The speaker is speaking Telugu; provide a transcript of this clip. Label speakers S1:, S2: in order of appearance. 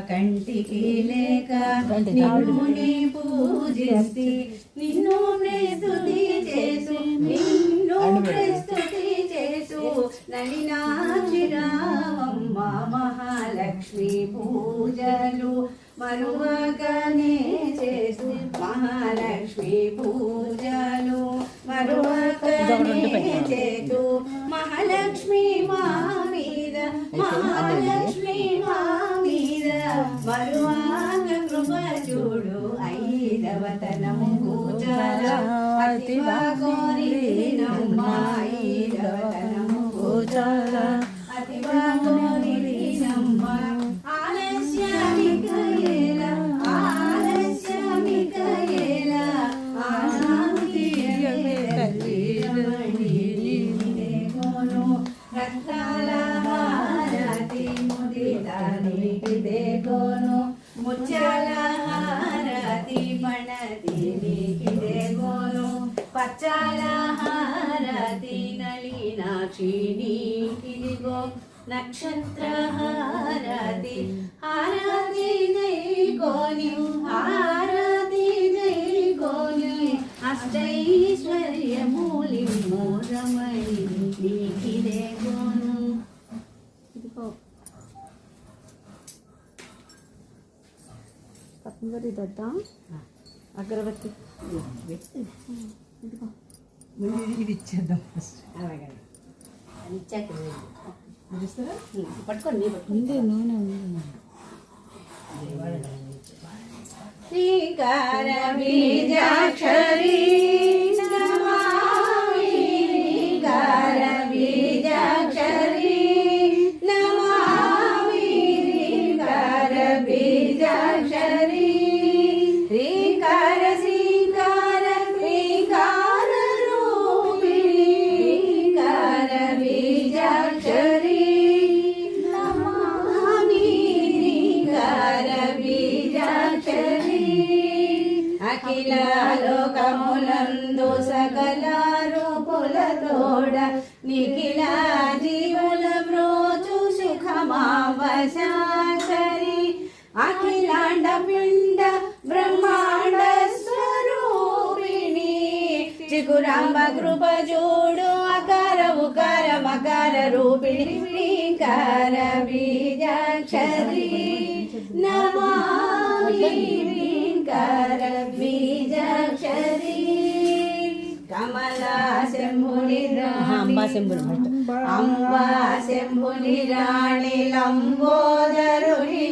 S1: కంటికి లేక నిన్ను పూజిస్తే నిన్ను స్తుతి చేసు నిన్ను స్తుతి చేసు నలినాక్షిరామమ్మ మహాలక్ష్మి పూజలు మరువగానే చేసు మహాలక్ష్మి పూజలు మరువగానే చేసు మహాలక్ష్మి మా మీద మహాలక్ష్మి మా మీద మరువాగ కృప చూడు ఐదవతనము పూజల అతివా కోరినమ్మ ఐదవతనము పూజల అతివా కోరినమ్మ ఆలస్యమికయేల ఆలస్యమికయేల ఆనాంతియే తల్లిరమణినిదేగోను రత్నాల హారతి ముదితానికిదేగోను ముత్యాల హారతి పణతినికిదేగోను పచ్చాల హారతి నళినాక్షి నీకిదిగో నక్షత్రహారతి హారతి జై కోని హారతి జై కోని అష్టైశ్వర్యమూలి మూరమణి నీకిదే గోను ఇదిగో పతంజలి దత్త అగరబత్తి ఇదిగో ఇది ఇచ్చేద్దాం ఫస్ట్ అలాగే అది ఇచ్చాక పట్టుకోండి నూనె శ్రీకార బీజాక్షరీ నమామి శ్రీకార బీజాక్షరీ నమామి శ్రీకార బీజాక్షరీ శ్రీకార శ్రీకార శ్రీకార రూపిణి శ్రీకార బీజాక్షరీ అఖిల లోకములందు సకల రూపుల తోడ నిఖిల జీవుల బ్రోచు సుఖమావశాకరి అఖిలాండ పిండ బ్రహ్మాండ స్వరూపిణి చిగురాంబ కృప చూడు అకార ఉకార మకార రూపిణి శ్రీకార బీజాక్షరి నమామి శ్రీకార బీజాక్షరి కమలా శంభుని అంబా శంభుని రాణి లంబోదరుని